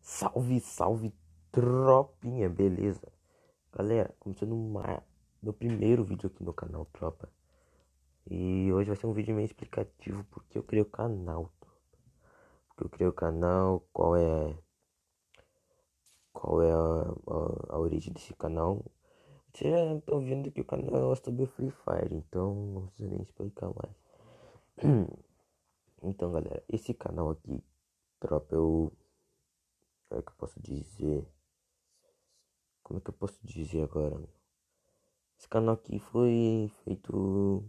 Salve, salve, tropinha, beleza? Galera, começando meu primeiro vídeo aqui no canal, tropa. E hoje vai ser um vídeo meio explicativo porque eu criei o canal. Porque eu criei o canal, qual é a origem desse canal. Vocês já estão vendo que o canal é sobre Free Fire, então não preciso nem explicar mais. Então, galera, esse canal aqui, tropa, como é que eu posso dizer? Como é que eu posso dizer agora? Esse canal aqui foi feito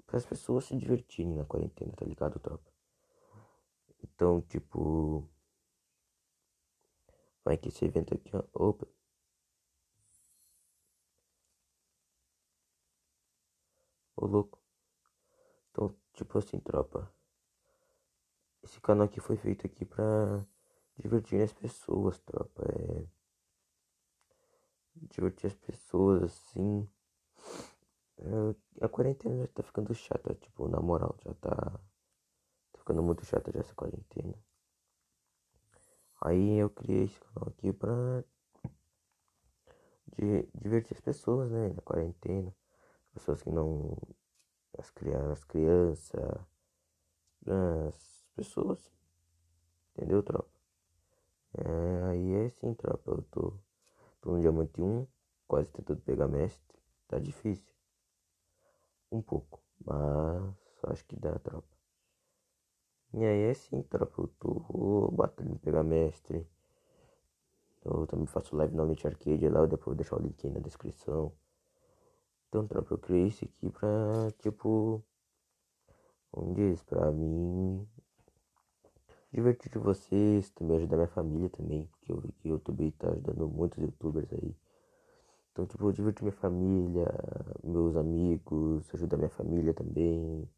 para as pessoas se divertirem na quarentena, tá ligado, tropa? Então, tipo, vai que esse evento aqui, ó. Opa, ô louco. Então, tipo assim, tropa. Esse canal aqui foi feito aqui pra divertir as pessoas, tropa. Divertir as pessoas, assim. A quarentena já tá ficando chata, tipo, na moral, tá ficando muito chata já essa quarentena. Aí eu criei esse canal aqui pra divertir as pessoas, né, na quarentena. Pessoas que não. As crianças, as pessoas, entendeu, tropa? Aí é assim, tropa. Eu tô no diamante um, quase tentando pegar mestre. Tá difícil, um pouco, mas acho que dá, tropa. E aí é assim, tropa. Eu tô batendo pegar mestre. Eu também faço live no Lit Arcade lá, depois vou deixar o link aí na descrição. Então, tropa, eu criei isso aqui pra, tipo, como diz, pra mim divertir vocês, também ajudar minha família também, porque eu vi que o YouTube tá ajudando muitos youtubers aí. Então, tipo, divertir minha família, meus amigos, ajudar minha família também,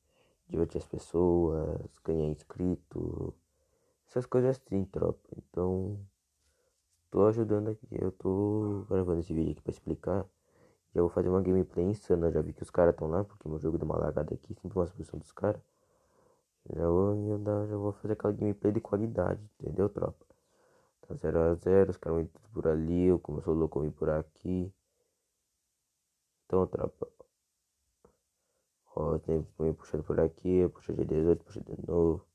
divertir as pessoas, ganhar inscrito, essas coisas assim, tropa. Então, tô ajudando aqui, eu tô gravando esse vídeo aqui pra explicar. Já vou fazer uma gameplay insana, já vi que os caras estão lá, porque meu jogo deu uma lagada aqui, sempre uma exposição dos caras. Já vou fazer aquela gameplay de qualidade, entendeu, tropa? Tá 0 a 0, os caras vão tudo por ali, eu como eu sou louco, eu vim por aqui. Então, tropa, ó, tem me puxando por aqui, puxa de 18, puxa de novo.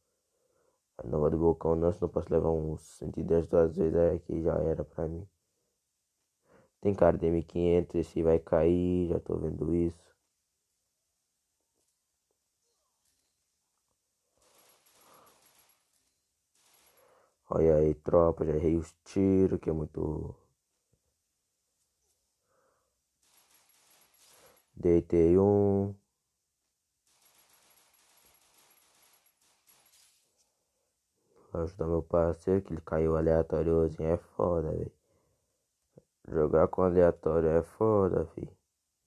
A nova do Bocão não, senão posso levar uns 110 duas vezes, aí que já era pra mim. Tem cara de M500, esse vai cair, já tô vendo isso. Olha aí, tropa, já errei os tiros, que é muito. Deitei um. Pra ajudar meu parceiro, que ele caiu aleatóriozinho, é foda, velho. Jogar com aleatório é foda, fi.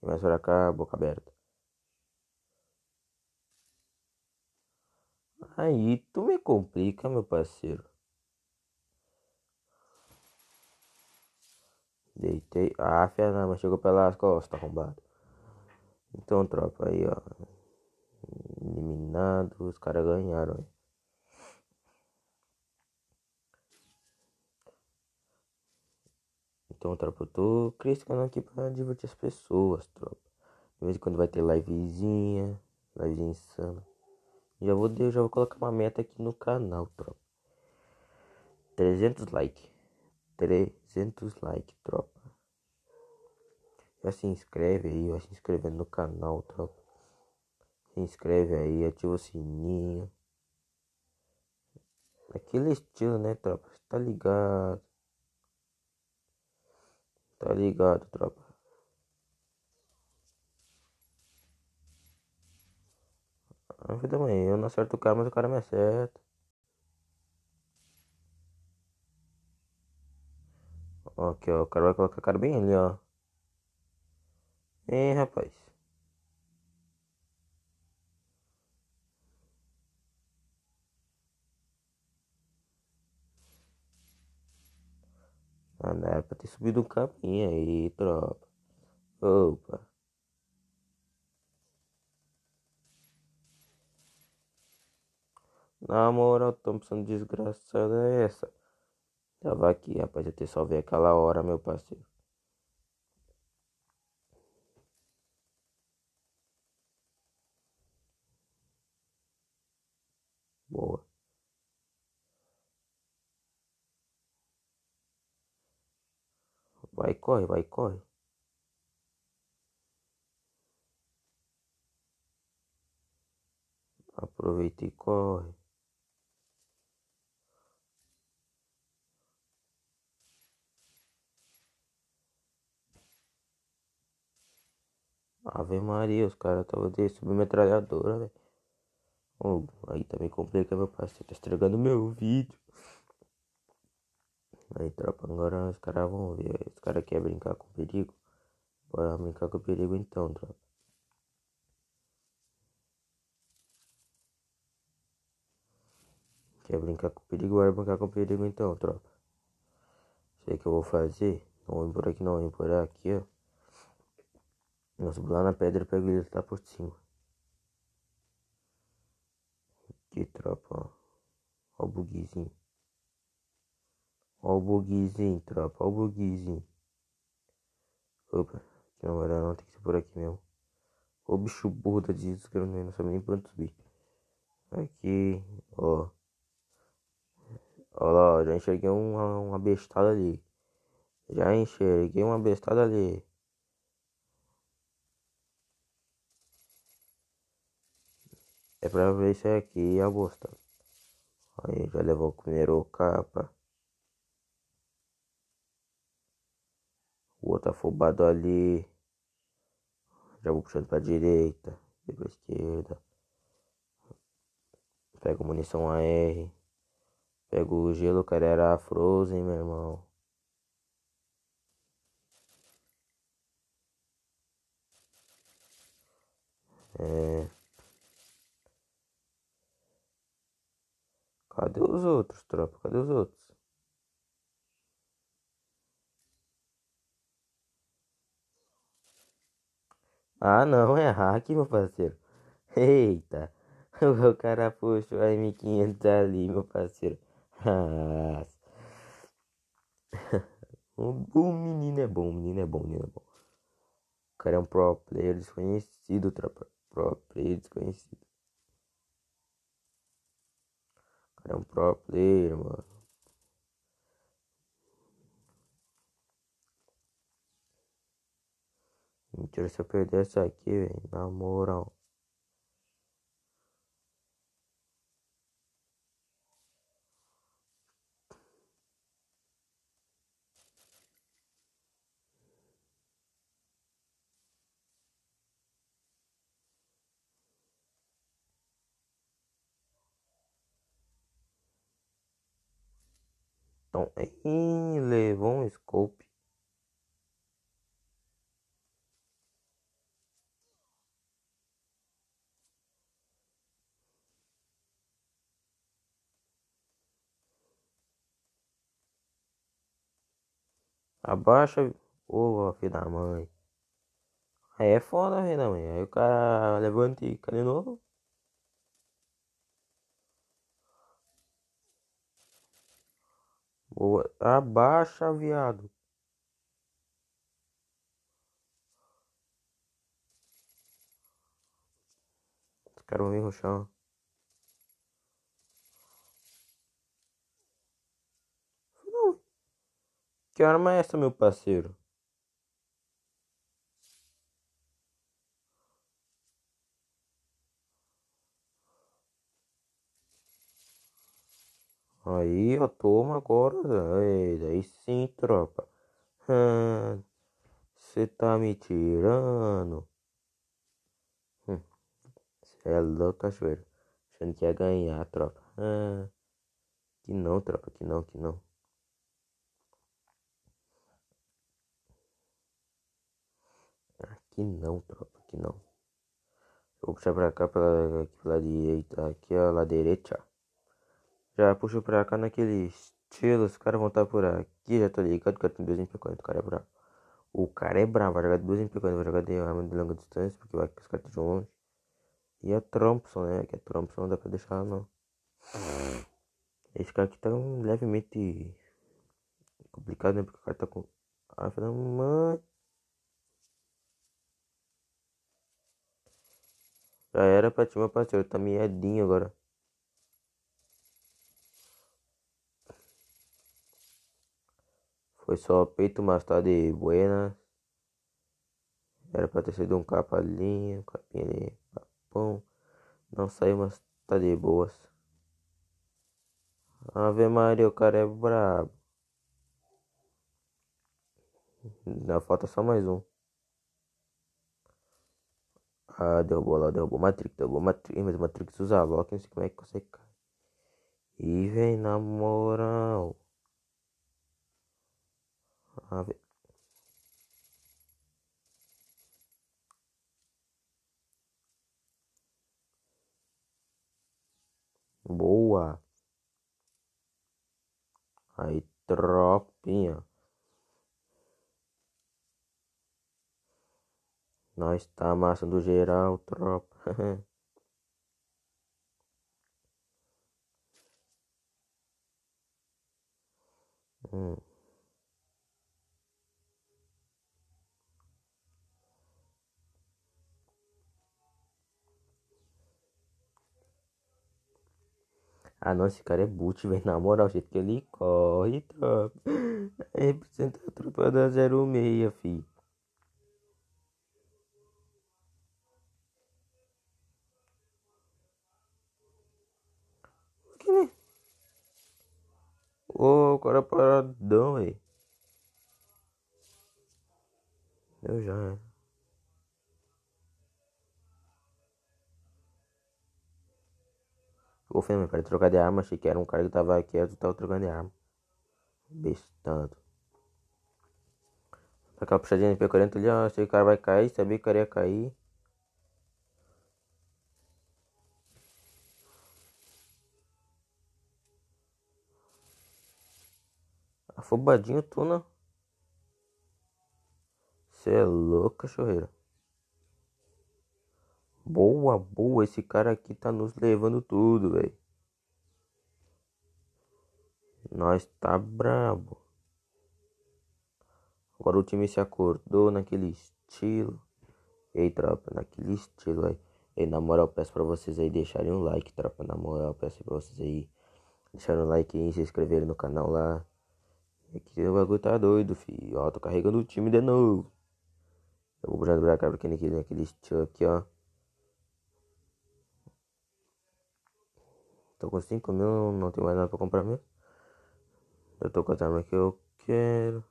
E mais pra cá, boca aberta. Aí tu me complica, meu parceiro. Deitei. Ah, Fernanda, mas chegou pelas costas, arrombado. Então, tropa, aí, ó. Eliminado, os caras ganharam, hein. Então, tropa, eu tô criando aqui pra divertir as pessoas, tropa. De vez em quando vai ter livezinha insana. Já vou colocar uma meta aqui no canal, tropa. 300 like. 300 like, tropa. Já se inscreve aí, vai se inscrevendo no canal, tropa. Se inscreve aí, ativa o sininho. Aquele estilo, né, tropa? Cê tá ligado? Tá ligado, tropa? A vida mãe, eu não acerto o cara, mas o cara me acerta. Ó, aqui, ó, o cara vai colocar a cara bem ali, ó. Hein, rapaz? Ah, não era pra ter subido um caminho aí, tropa. Opa. Na moral, Thompson desgraçada é essa. Tava aqui, rapaz, eu te salvei aquela hora, meu parceiro. Boa. Vai, corre, vai, corre. Aproveita e corre. Ave Maria, os caras estavam de submetralhadora, velho. Ô, aí também complica, meu parceiro. Tá estragando meu vídeo. Aí, tropa, agora os caras vão ver. Os caras querem brincar com perigo. Bora brincar com perigo então, tropa. Quer brincar com perigo? Bora brincar com perigo então, tropa. Sei que eu vou fazer. Não vou vir por aqui, não. Vou vir por aqui, ó. Eu subo lá na pedra e pego ele lá por cima. Que tropa, ó. Ó o bugzinho. Ó o bugzinho, tropa. Ó o bugzinho. Opa. Que não vai dar não. Tem que ser por aqui mesmo. Ô bicho burro da desgraça. Que eu não sabe nem pra onde subir. Aqui, ó. Ó lá, ó. Já enxerguei uma bestada ali. Já enxerguei uma bestada ali. É pra ver isso aqui, a bosta. Aí já levou o primeiro capa. O outro afobado ali. Já vou puxando pra direita. Depois pra esquerda. Pego munição AR. Pego o gelo, cara, era Frozen, meu irmão. É. Cadê os outros, tropa? Cadê os outros? Ah, não, é hack, meu parceiro. Eita. O cara puxou a M500 ali, meu parceiro. Ah, o menino é bom, o menino é bom, o menino é bom. O cara é um pro player desconhecido, tropa. Pro player desconhecido. O cara é um pro player, mano. Mentira, se eu perder essa aqui, velho. Na moral. Então, levou um scope. Abaixa. Ô, filho da mãe. Aí é foda, filho da mãe. Aí o cara levanta e cai de novo. Boa. Abaixa, viado. Os caras vão vir no chão. Não. Que arma é essa, meu parceiro? Aí, ó, toma agora. Aí sim, tropa. Você tá me tirando. Cê é louco, cachoeiro. Achando que ia ganhar, tropa. Que não, tropa. Que não, que não. Que não, tropa. Que não. Vou puxar pra cá, aqui pela direita. Aqui, ó, lá direita. Já puxo pra cá naquele estilo. Os caras vão estar por aqui. Já tô ligado. O cara tem 2 MP40. O cara é bravo. O cara é bravo. Vai jogar de 2 MP40. Vai jogar de arma de longa distância. Porque vai que os caras estão longe. E a Thompson, né? Que a Thompson não dá pra deixar, não. Esse cara aqui tá levemente. Complicado, né? Porque o cara tá com. Ah, filha da mãe. Já era pra ti, meu parceiro. Tá miadinho agora. Foi só peito, mas tá de buena. Era pra ter sido um capalinho, capinha de papão. Não saiu, mas tá de boas. Ave Maria, o cara é brabo. Ainda falta só mais um. Ah, derrubou lá, derrubou Matrix, derrubou Matrix. Mas Matrix usa Loki, não sei como é que consegue cair. E vem na moral. Ave... Boa. Aí, tropinha. Nós tá amassando geral, tropa. Hum. Ah, não, esse cara é boot, velho. Na moral, o jeito que ele corre, tropa. Representa a tropa da 06, fi. Que- Ô, o cara é paradão, velho. Eu já, é. Ficou feio, meu cara. Trocar de arma. Achei que era um cara que tava quieto e tava trocando de arma. Bestando. Aquela puxadinha de P40 ali, ó. Achei que o cara vai cair. Sabia que o cara ia cair. Afobadinho tu, né? Cê é louco, cachorreira. Boa, boa. Esse cara aqui tá nos levando tudo, velho. Nós tá brabo. Agora o time se acordou naquele estilo. Ei, tropa, naquele estilo aí. Ei, na moral, peço pra vocês aí deixarem um like, tropa. Na moral, peço pra vocês aí deixarem um like aí, se inscreverem no canal lá. É que o bagulho tá doido, filho. Ó, tô carregando o time de novo. Eu vou já pra cá porque naquele estilo aqui, ó. Tô com 5 mil, não tenho mais nada pra comprar mesmo. Eu tô com as armas que eu quero.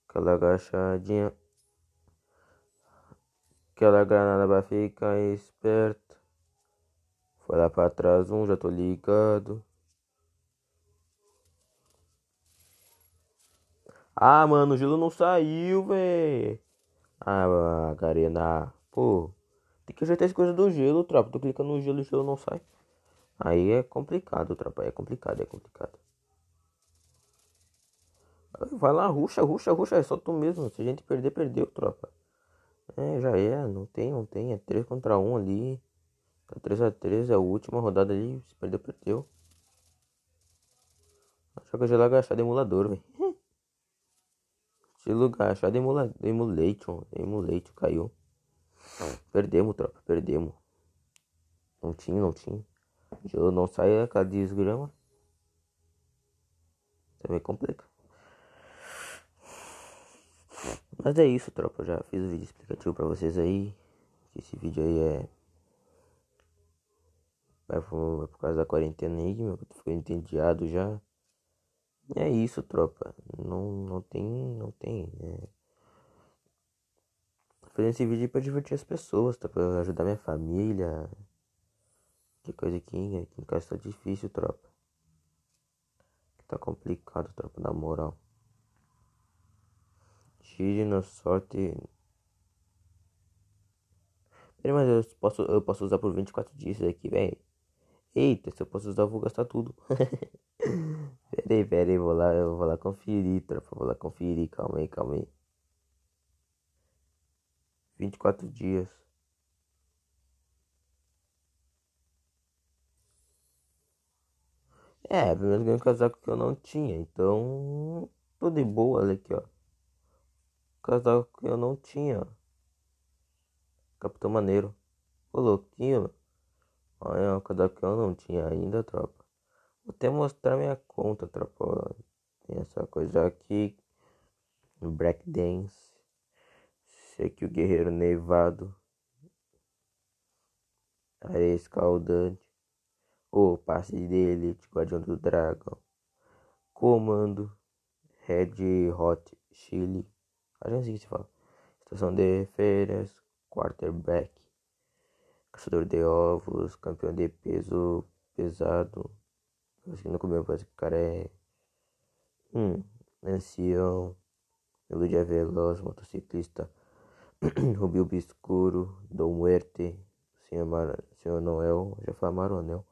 Aquela agachadinha. Aquela granada pra ficar esperto. Foi lá pra trás um, já tô ligado. Ah, mano, o gelo não saiu, véi. Ah, Garena. Pô, tem que ajeitar as coisas do gelo, tropa. Tu clica no gelo e o gelo não sai. Aí é complicado, tropa. É complicado, é complicado. Vai lá, ruxa, ruxa, ruxa. É só tu mesmo. Se a gente perder, perdeu, tropa. É, já é. Não tem, não tem. É 3 contra um ali. Tá 3-3. É a última rodada ali. Se perder, perdeu. Acho que eu já lá gastar de emulador, velho. Se lugar, achar de emulation. Emulation caiu. Perdemos, tropa. Perdemos. Não tinha, não tinha. Eu não saio aquela desgrama. Também complica. Mas é isso, tropa. Eu já fiz o vídeo explicativo pra vocês aí. Esse vídeo aí vai por causa da quarentena aí, meu. Eu tô ficando entediado já. E é isso, tropa. Não tem. Tô fazendo esse vídeo aí pra divertir as pessoas, tá? Pra ajudar minha família. Que coisa aqui em casa tá difícil, tropa. Que tá complicado, tropa, na moral. Tire na sorte. Pera, mas eu posso usar por 24 dias isso aqui, velho. Eita, se eu posso usar, eu vou gastar tudo. Pera aí, eu vou lá conferir, tropa. Vou lá conferir, calma aí, calma aí. 24 dias. É, pelo menos ganhei um casaco que eu não tinha. Então, tô de boa, olha aqui, ó. Casaco que eu não tinha, ó. Capitão Maneiro. Ô, louquinho, meu. Olha, o casaco que eu não tinha ainda, tropa. Vou até mostrar minha conta, tropa. Ó. Tem essa coisa aqui. Break Dance. Esse aqui, o Guerreiro Nevado. Areia Escaldante. O Passe de Elite, Guardião do Dragão. Comando. Red Hot Chili. Acho que é assim que se fala. Estação de férias. Quarterback. Caçador de ovos. Campeão de peso pesado. Acho que no começo parece que o cara é. Ancião. Melodia veloz. Motociclista. Rubio obscuro. Dom Muerte. Senhor Noel. Já foi Maronel.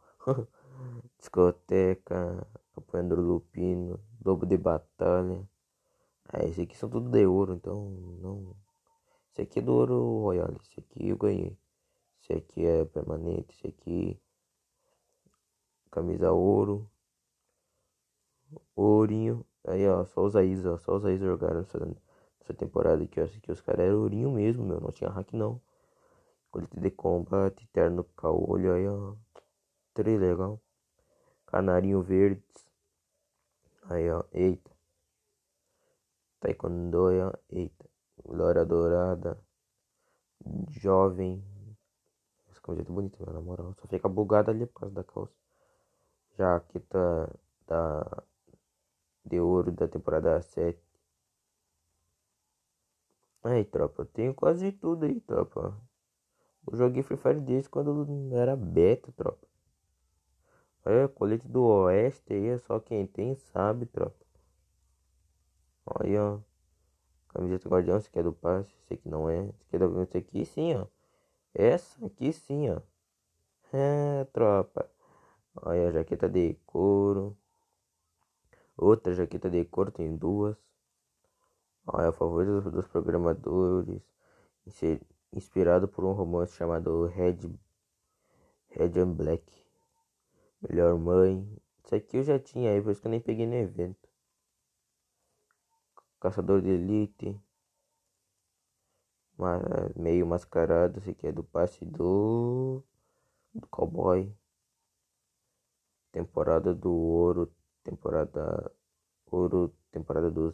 Discoteca. Apoiador Lupino. Lobo de Batalha. Ah, esse aqui são tudo de ouro, então não. Esse aqui é do ouro royal, esse aqui eu ganhei. Esse aqui é permanente, esse aqui camisa ouro, ourinho. Aí ó, só os Aís, ó, só os Aís jogaram nessa temporada aqui, ó. Esse aqui os caras eram ourinho mesmo, meu, não tinha hack não. Colete de combate, terno caolho, aí ó, tri legal. Canarinho verdes, aí ó, eita. Taekwondo, aí ó, eita. Glória dourada, jovem. Essa camiseta é bonita, meu, na moral. Só fica bugada ali por causa da calça. Jaqueta da, de ouro da temporada 7. Aí, tropa, eu tenho quase tudo aí, tropa. Eu joguei Free Fire desde quando era beta, tropa. Olha, colete do Oeste aí, é só quem tem sabe, tropa. Olha, ó. Camiseta do Guardião, esse aqui é do passe, esse aqui não é. Esse aqui sim, ó. Essa aqui sim, ó. É, tropa. Olha a jaqueta de couro. Outra jaqueta de couro, tem duas. Olha, a favorita dos programadores. Inspirado por um romance chamado Red and Black. Melhor mãe. Isso aqui eu já tinha aí, por isso que eu nem peguei no evento. Caçador de Elite. Meio mascarado. Esse aqui é do passe do Cowboy. Temporada do Ouro. Temporada Ouro. Temporada dos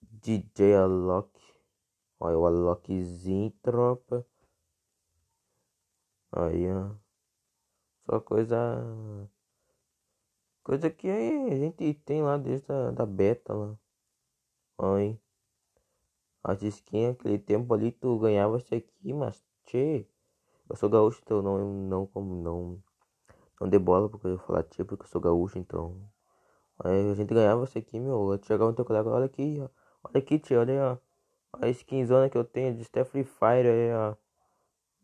DJ Alok. Olha o Alokzinho, tropa. Aí, ó. Só coisa. Coisa que a gente tem lá desde da beta lá. Aí. As skins, aquele tempo ali, tu ganhava isso aqui, mas tchê. Eu sou gaúcho, então não dê bola porque eu ia falar tchê, porque eu sou gaúcho, então. Aí a gente ganhava isso aqui, meu. Eu chegava no teu colega, olha aqui, ó. Olha aqui, tchê, olha aí, ó. Olha a skinzona que eu tenho de Steph Free Fire aí, ó.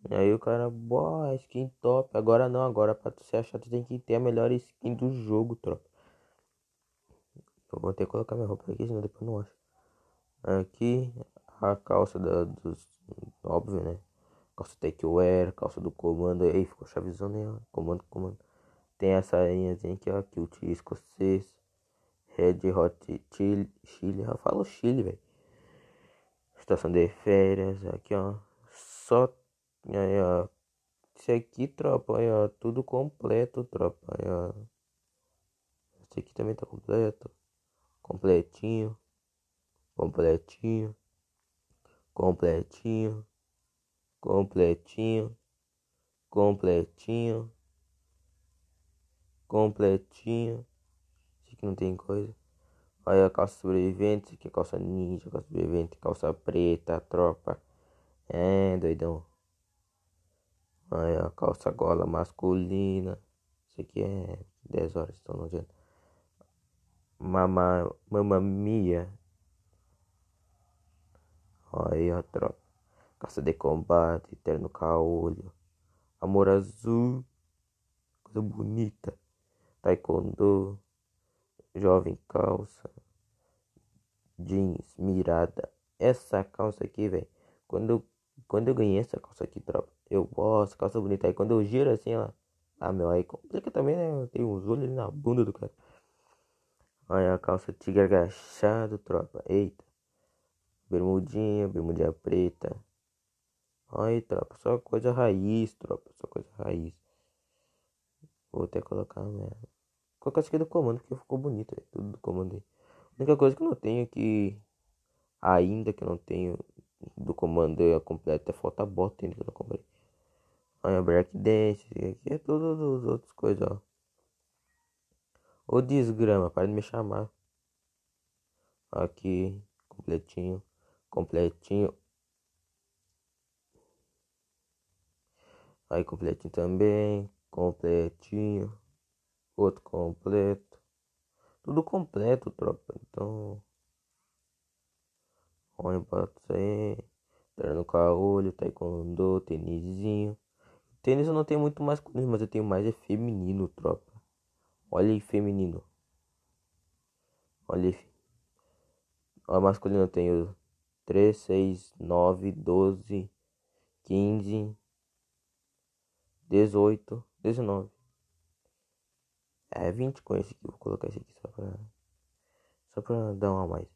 E aí o cara, boa, skin top. Agora não, agora pra tu se achar, tu tem que ter a melhor skin do jogo, tropa. Eu vou ter que colocar minha roupa aqui, senão depois eu não acho. Aqui, a calça dos. Óbvio, né? Calça Techwear, calça do comando. Aí ficou chavizão, né? Comando, comando. Tem essa linhazinha aqui, ó. Kilt escocês. Red Hot Chili. Chile. Eu falo Chile, velho. Estação de férias. Aqui, ó. Só. Aí, ó. Esse aqui, tropa. Aí, ó. Tudo completo, tropa. Aí, ó. Esse aqui também tá completo. Completinho. Completinho. Completinho. Completinho. Completinho. Completinho. Esse aqui não tem coisa. Olha a calça sobrevivente. Esse aqui é calça ninja, calça sobrevivente, calça preta, tropa. É, doidão. Olha a calça gola masculina. Esse aqui é 10 horas, então não adianta. Mamma mia. Olha a tropa. Calça de combate, terno caolho. Amor azul. Coisa bonita. Taekwondo. Jovem calça. Jeans, mirada. Essa calça aqui, velho. Quando, quando eu ganhei essa calça aqui, tropa. Eu, nossa, calça bonita. Aí quando eu giro assim, ó. Ah, meu, aí complica também, né? Tem uns olhos ali na bunda do cara. Aí a calça tigre agachado, tropa. Eita. Bermudinha preta. Aí, tropa, só coisa raiz, tropa. Só coisa raiz. Vou até colocar, né? Colocar isso aqui do comando, porque ficou bonito, véio, tudo do comando aí. A única coisa que eu não tenho aqui, ainda que eu não tenho do comando completo, é falta a bota ainda que eu não comprei. Aí a Break Dance, aqui é tudo dos outros coisas, ó. Ô desgrama, para de me chamar. Aqui, completinho, completinho. Aí completinho também, completinho, outro completo. Tudo completo, tropa. Então, olha, bota isso aí. Treino caolho, taekwondo, tênisinho. Tênis eu não tenho muito masculino, mas eu tenho mais é feminino, tropa. Olha aí, feminino. Olha aí. Ó, masculino eu tenho 3 6 9 12 15 18 19. É 20 com esse aqui. Vou colocar esse aqui só pra dar uma a mais.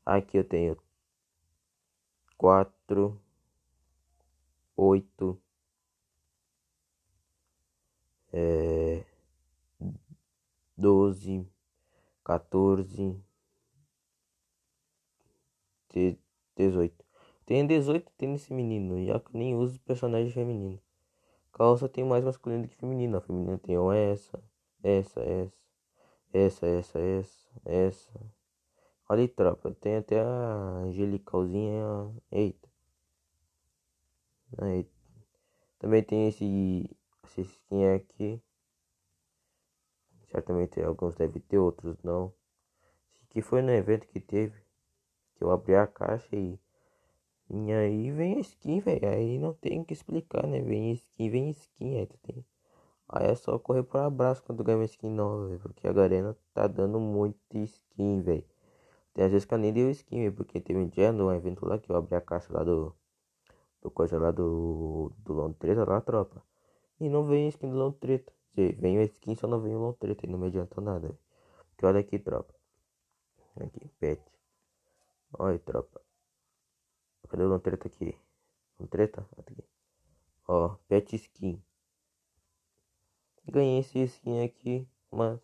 Aqui eu tenho 4 8 é, 12 14 18. Tem 18, tem nesse menino, já que eu nem uso personagem feminino. Calça tem mais masculino do que feminino. A feminina tem essa, essa. Olha aí, tropa, tem até a angelicalzinha, ó. Eita. Aí. Também tem esse skin aqui. Certamente alguns devem ter, outros não. Esse aqui foi no evento que teve. Que eu abri a caixa e aí vem a skin, velho. Aí não tem o que explicar, né? Vem skin. Aí tu tem. Aí é só correr por abraço quando ganha uma skin nova, velho. Porque a Garena tá dando muita skin, velho. Tem às vezes que eu nem dei skin, velho. Porque teve um dia no evento lá que eu abri a caixa lá do coisa lá do Londreta lá, tropa. E não vem skin do Londreta. Vem a skin, só não vem o Londreta. E não me adiantou nada, velho. Porque olha aqui, tropa. Aqui, pet. Olha aí, tropa. Cadê o Londreta aqui? Londreta? Aqui. Ó, pet skin. Ganhei esse skin aqui, mas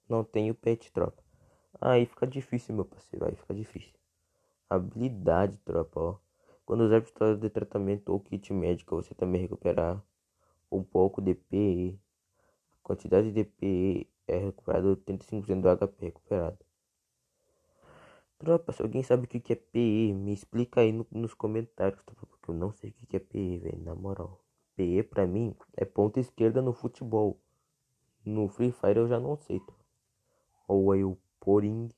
não tenho pet, tropa. Aí fica difícil, meu parceiro. Aí fica difícil. Habilidade, tropa, ó. Quando usar pistola de tratamento ou kit médico, você também recuperar um pouco de PE. A quantidade de PE é recuperado 35% do HP recuperado. Tropa, se alguém sabe o que é PE, me explica aí nos comentários, tropa, porque eu não sei o que é PE, velho, na moral. PE pra mim é ponta esquerda no futebol. No Free Fire eu já não sei, tropa. Ou aí o Porim,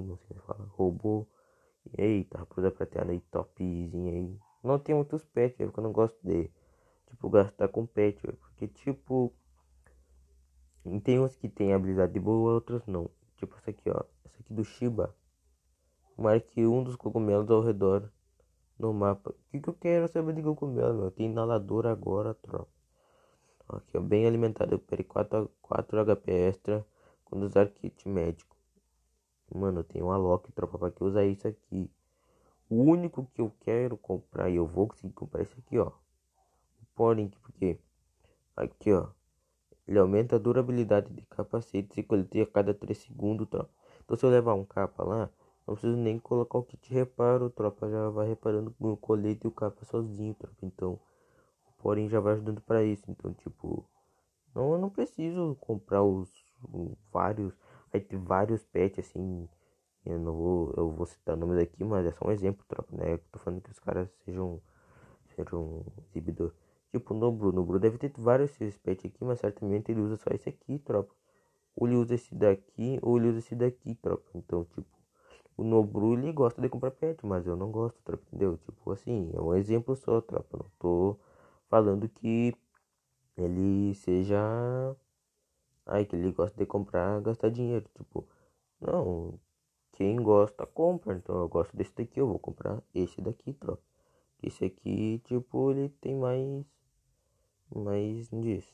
não sei como fala. Robô. Eita, raposa prateada aí, topzinha aí. Não tem muitos pets, velho, porque eu não gosto de, tipo, gastar com pet, velho. Porque, tipo, tem uns que tem habilidade boa, outros não. Tipo, essa aqui, ó. Essa aqui do Shiba. Marque um dos cogumelos ao redor no mapa. O que eu quero saber de cogumelo, meu? Tem inalador agora, tropa. Aqui, ó. Bem alimentado. Eu perdi 4 HP extra quando usar kit médico. Mano, tem um Alok, tropa, pra que usar isso aqui? O único que eu quero comprar e eu vou conseguir comprar é esse aqui, ó. O Porink, porque aqui, ó. Ele aumenta a durabilidade de capacetes e colete a cada 3 segundos, tropa. Então se eu levar um capa lá, não preciso nem colocar o kit reparo, tropa. Já vai reparando no colete e o capa sozinho, tropa. Então, o Porém já vai ajudando pra isso. Então, tipo, não, eu não preciso comprar vários. Aí tem vários pets assim. Eu vou citar nomes aqui, mas é só um exemplo, tropa, né? Eu tô falando que os caras sejam exibidor. Tipo, no Bru deve ter vários esses pets aqui, mas certamente ele usa só esse aqui, tropa. Ou ele usa esse daqui, ou ele usa esse daqui, tropa. Então, tipo, o Nobru ele gosta de comprar pet, mas eu não gosto, tropa, entendeu? Tipo assim, é um exemplo só, tropa. Não tô falando que ele seja. Ai, que ele gosta de comprar, gastar dinheiro. Tipo, não. Quem gosta, compra. Então eu gosto desse daqui, eu vou comprar esse daqui, tropa. Esse aqui, tipo, ele tem mais disso.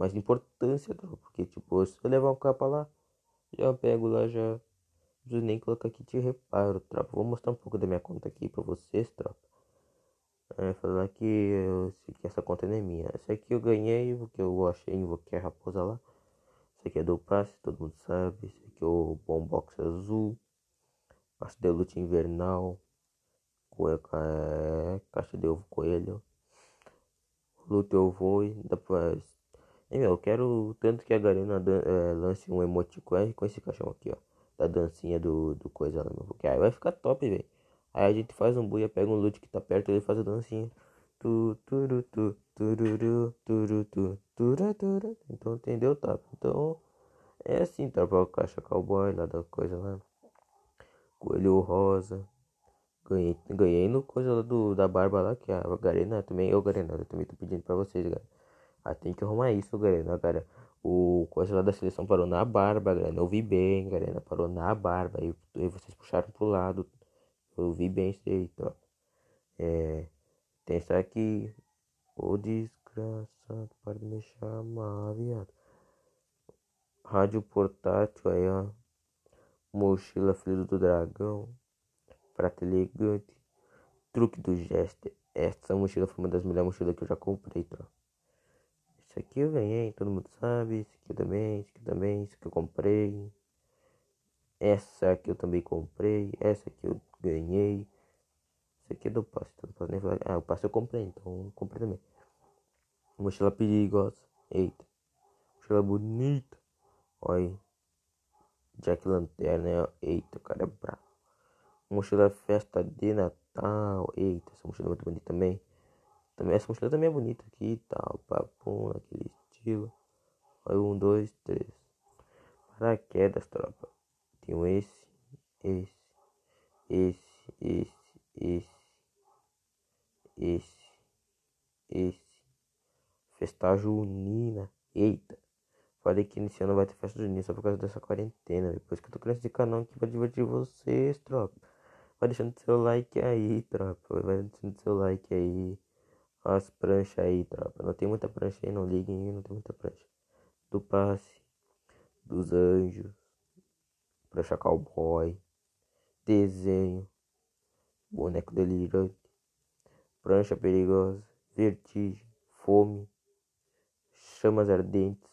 mais importância, tropa. Porque, tipo, se eu levar um capa lá, já pego lá, já. Não preciso nem colocar aqui de reparo, tropa. Vou mostrar um pouco da minha conta aqui pra vocês, tropa. Falar que essa conta não é minha. Essa aqui eu ganhei porque eu achei, invoquei a raposa lá. Esse aqui é do passe, todo mundo sabe. Esse aqui é o Bombox azul. Passe de luta invernal. Caixa de ovo coelho. Luta eu vou e depois. Eu quero tanto que a Garena lance um emote com esse caixão aqui, ó. Da dancinha do coisa lá, meu. Porque aí vai ficar top, velho. Aí a gente faz um buia, pega um loot que tá perto e ele faz a dancinha. Tu, turu, tu, tururu, turu, tu, tura, tura. Então entendeu, tá? Então é assim, tá? Pra caixa cowboy lá da coisa lá. Coelho rosa. Ganhei no coisa lá da barba lá, que a Garena também. Eu, Garena, eu também tô pedindo pra vocês, galera. Ah, tem que arrumar isso, Garena, cara. O coisa lá da seleção parou na barba, Garena. Eu vi bem, Garena. Parou na barba. Aí vocês puxaram pro lado. Eu vi bem isso aí, tropa. Tem essa aqui. Ô desgraçado, para de me chamar, viado. Rádio portátil aí, ó. Mochila filho do dragão. Prata elegante. Truque do Jester. Essa mochila foi uma das melhores mochilas que eu já comprei, tropa. Isso aqui eu ganhei, todo mundo sabe. Isso aqui eu também, isso aqui também, isso aqui eu comprei. Essa aqui eu também comprei. Essa aqui eu ganhei. Essa aqui é do passe, então não posso nem falar. Ah, o passe eu comprei, então eu comprei também. Mochila perigosa. Eita. Mochila bonita. Olha aí. Jack Lanterna. Eita, o cara é brabo. Mochila festa de Natal. Eita, essa mochila é muito bonita também. Essa mochila também é bonita aqui e tal. Papum, naquele estilo. Olha, um, dois, três. Paraquedas, tropa. Tem esse, esse, esse, esse, esse, esse. Festa junina. Eita. Falei que nesse ano vai ter festa junina só por causa dessa quarentena. Depois que eu tô criando esse canal aqui pra divertir vocês, tropa. Vai deixando seu like aí, tropa. Vai deixando seu like aí. As pranchas aí, tropa. Não tem muita prancha aí, não liguem, não tem muita prancha. Do passe, dos anjos, prancha cowboy, desenho, boneco delirante, prancha perigosa, vertigem, fome, chamas ardentes,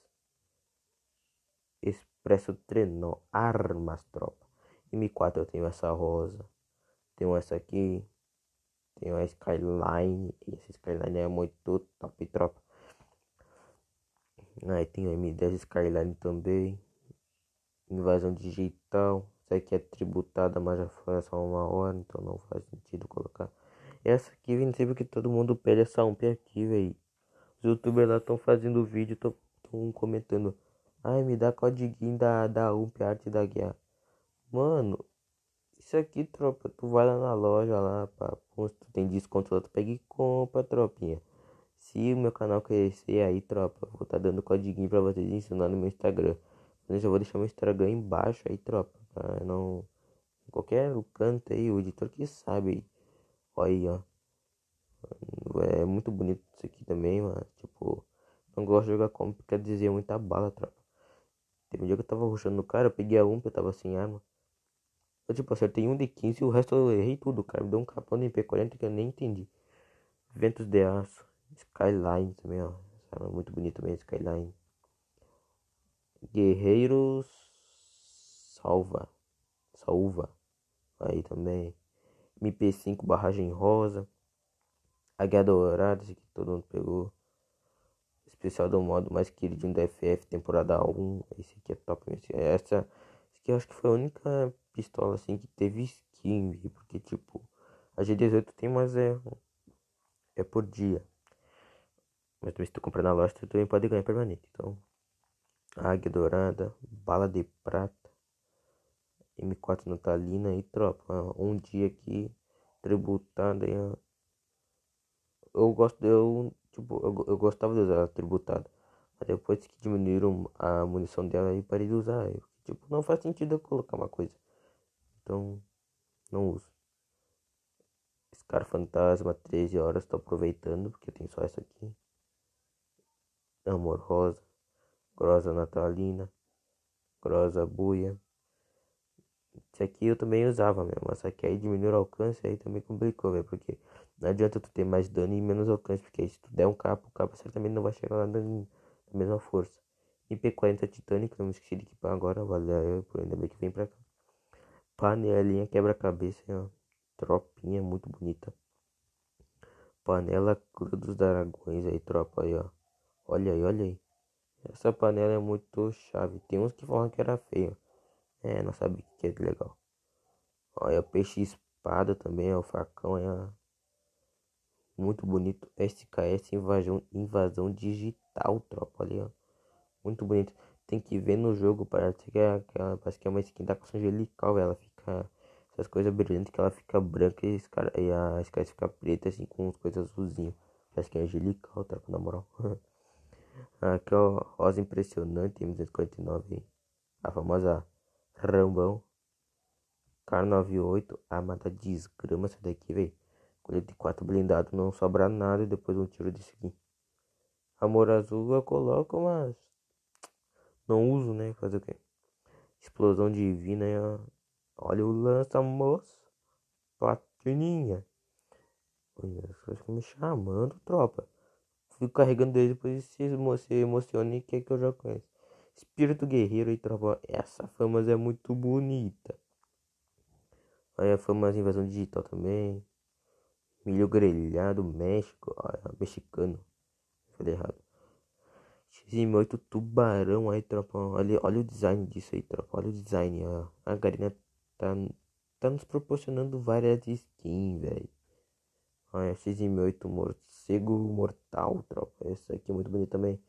expresso trenó, armas, tropa. M4 eu tenho essa rosa, tenho essa aqui, tenho a Skyline, e essa Skyline é muito top, tropa. Aí tem o M10 Skyline também. Invasão digital. Isso aqui é tributada, mas já foi só uma hora, então não faz sentido colocar. Essa aqui, não sei porque todo mundo pede essa UMP aqui, velho. Os youtubers lá estão fazendo vídeo, estão comentando. Ai, me dá codiguinho da UMP Arte da Guerra. Mano, isso aqui, tropa, tu vai lá na loja lá, pá, pô, se tu tem desconto lá, tu pega e compra, tropinha. Se o meu canal crescer aí, tropa, eu vou estar dando codiguinho pra vocês ensinando no meu Instagram. Eu já vou deixar meu Instagram aí embaixo aí, tropa. Pra não. Em qualquer canto aí, o editor que sabe aí. Olha aí, ó. É muito bonito isso aqui também, mano. Tipo, não gosto de jogar comp porque dizia muita bala, tropa. Teve um dia que eu tava rushando no cara, eu peguei a UMP, eu tava sem arma. Eu, tipo, acertei um de 15 e o resto eu errei tudo, cara. Me deu um capão de MP40 que eu nem entendi. Ventos de aço. Skyline também, ó. Essa arma é muito bonita também, Skyline. Guerreiros Salva. Salva. Aí também. MP5 barragem rosa. Águia Dourada, esse aqui todo mundo pegou. Especial do modo mais queridinho da FF, temporada 1. Esse aqui é top. Esse aqui eu acho que foi a única pistola assim que teve skin, viu? Porque tipo, a G18 tem, mas é por dia. Mas também se tu comprar na loja, tu também pode ganhar permanente. Então, Águia Dourada, bala de prata, M4 natalina e tropa. Um dia aqui, tributada aí, ó. Eu gostava de usar ela tributada. Mas depois que diminuíram a munição dela, aí parei de usar. Tipo, não faz sentido eu colocar uma coisa. Então, não uso. Scar Fantasma, 13 horas, tô aproveitando, porque tem só essa aqui. Amor Rosa. Grosa natalina, grosa buia. Isso aqui eu também usava mesmo, mas só que aí diminuiu o alcance, aí também complicou, velho, porque não adianta tu ter mais dano e menos alcance, porque aí se tu der um capa, o capa certamente não vai chegar lá da mesma força. IP40 titânico, não me esqueci de equipar agora, valeu, ainda bem que vem pra cá. Panelinha quebra-cabeça, ó. Tropinha muito bonita. Panela Clã dos Dragões aí, tropa aí, ó. Olha aí, olha aí. Essa panela é muito chave. Tem uns que falam que era feio. É, não sabe o que é legal. Olha, peixe espada também, ó. O facão é ó, muito bonito. SKS invasão digital, tropa ali, ó. Muito bonito. Tem que ver no jogo, parece que é uma skin da caça angelical, ela fica. Essas coisas brilhantes que ela fica branca e a SKS fica preta assim com as coisas azulzinhas. Parece que é angelical, tropa, na moral. Aqui, ó, rosa impressionante, M249 aí. A famosa Rambão. K98, arma da desgrama essa daqui, velho. Colete 4 blindado, não sobra nada e depois um tiro desse aqui. Amor azul eu coloco, mas não uso, né? Fazer o quê? Explosão divina aí, ó. Olha o lança, moço. Platininha. Olha, as coisas ficam me chamando, tropa. Fico carregando ele, depois se emociona e quer que eu já conheço. Espírito guerreiro aí, tropa. Essa fama é muito bonita. Aí a fama invasão digital também. Milho grelhado, México. Olha, mexicano. Falei errado. X-M8 tubarão aí, tropa. Olha o design disso aí, tropa. Olha o design. Ó. A Garena tá, tá nos proporcionando várias skins, velho. Olha, X-M8 morcego mortal, tropa. Essa aqui é muito bonita também.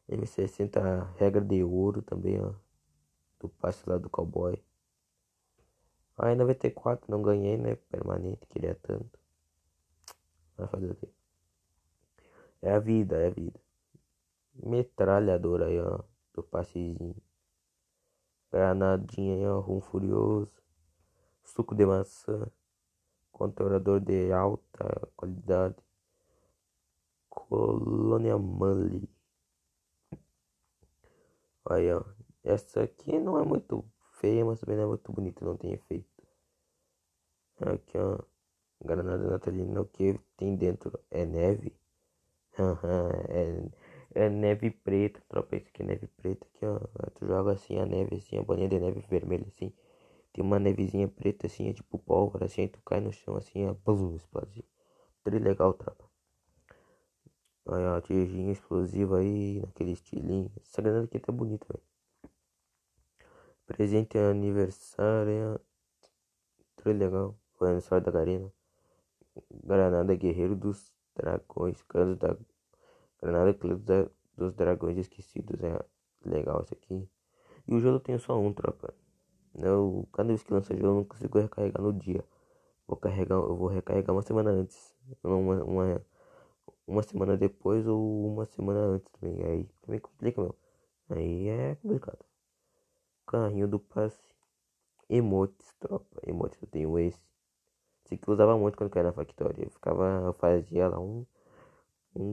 M60 regra de ouro também, ó. Do passe lá do cowboy. Aí 94 não ganhei, né? Permanente, queria tanto. Vai fazer o quê? É a vida, é a vida. Metralhadora aí, ó. Do passezinho. Granadinha aí, ó. Rum furioso. Suco de maçã. Controlador de alta qualidade. Colônia Manly. Aí, ó. Essa aqui não é muito feia, mas também não é muito bonita. Não tem efeito. Aqui, ó. Granada natalina. O que tem dentro? É neve? Aham, é neve preta, tropa. Isso aqui é neve preta aqui, ó. Tu joga assim a neve, assim, a bolinha de neve vermelha, assim. Tem uma nevezinha preta, assim, é tipo pólvora, assim. Aí tu cai no chão, assim, é pum, explode. Legal, tropa. Aí, ó, tirinha explosiva aí, naquele estilinho. Essa granada aqui tá bonita, velho. Presente aniversário, legal. Foi aniversário da Garena. Granada Guerreiro dos Dragões, Granada dos Dragões Esquecidos, é legal isso aqui. E o jogo tem só um, tropa. Cada vez que lança o jogo eu não consigo recarregar no dia. Eu vou recarregar uma semana antes. Uma semana depois ou uma semana antes também. Aí também complica, meu. Aí é complicado. Carrinho do passe. Emotes, tropa. Emotes, eu tenho esse. Esse que eu usava muito quando eu caía na Factory. Eu fazia lá um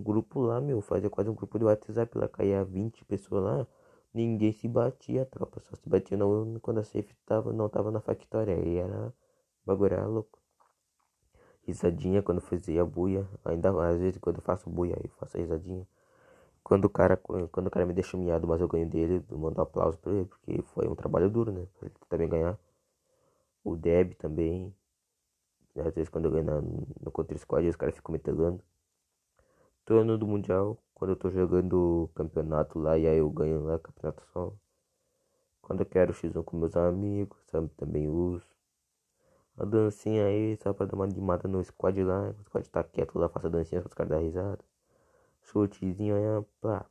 grupo lá, meu. Fazia quase um grupo de WhatsApp lá. Caía 20 pessoas lá. Ninguém se batia, tropa. Só se batia quando a safe não tava na Factory. Aí era. O bagulho era louco. Risadinha quando fazia buia. Ainda às vezes quando eu faço buia aí eu faço a risadinha. Quando o cara me deixa humilhado, mas eu ganho dele, eu mando um aplauso pra ele, porque foi um trabalho duro, né? Pra ele também ganhar. O Deb também. Às vezes quando eu ganho no Counter Squad, os caras ficam me telando. Torno do Mundial, quando eu tô jogando campeonato lá e aí eu ganho lá, campeonato solo. Quando eu quero X1 com meus amigos, sabe, também uso. A dancinha aí, só pra dar uma animada no squad lá. O squad tá quieto lá, faço a dancinha para os caras dar risada. Chutezinho aí, pá.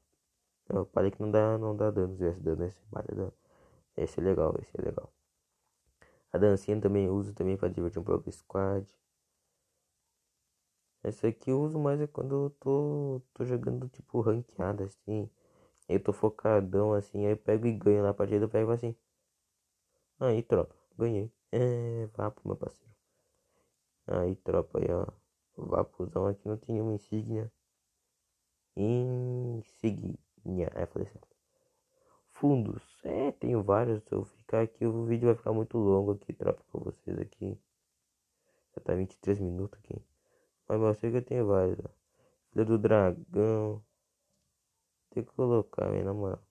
Eu falei que não dá dano, se tivesse dano, esse bate dano. Esse é legal, esse é legal. A dancinha também eu uso também pra divertir um pouco o squad. Esse aqui eu uso mais é quando eu tô jogando tipo ranqueada assim. Aí eu tô focadão assim, aí eu pego e ganho na partida, eu pego assim. Aí tropa, ganhei. É, vapo meu parceiro. Aí tropa aí ó. Vapuzão aqui não tem nenhuma insígnia. Insignia. Aí eu falei certo. Fundos. Tenho vários. Se eu ficar aqui, o vídeo vai ficar muito longo aqui, tropa, pra vocês aqui. Já tá 23 minutos aqui. Mas eu sei que eu tenho vários, ó. Filha do dragão. Tem que colocar, minha namorada.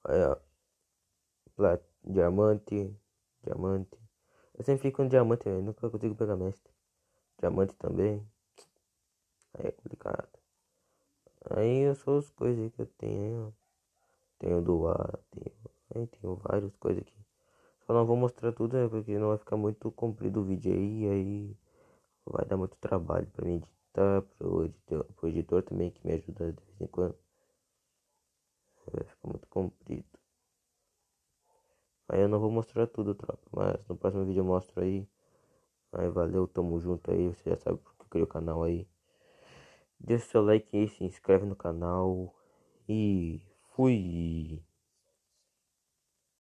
Aí, ó. Diamante. Diamante. Eu sempre fico com diamante, velho. Nunca consigo pegar mestre. Diamante também. Aí é complicado. Aí eu sou as coisas que eu tenho. Tenho doar. Tenho várias coisas aqui. Só não vou mostrar tudo, né? Porque não vai ficar muito comprido o vídeo aí. Aí vai dar muito trabalho pra mim editar. Pro editor também que me ajuda de vez em quando. Vai ficar muito comprido. Aí eu não vou mostrar tudo, tropa. Mas no próximo vídeo eu mostro aí. Aí valeu, tamo junto aí. Você já sabe porque eu criei o canal aí. Deixa seu like aí, se inscreve no canal. E fui!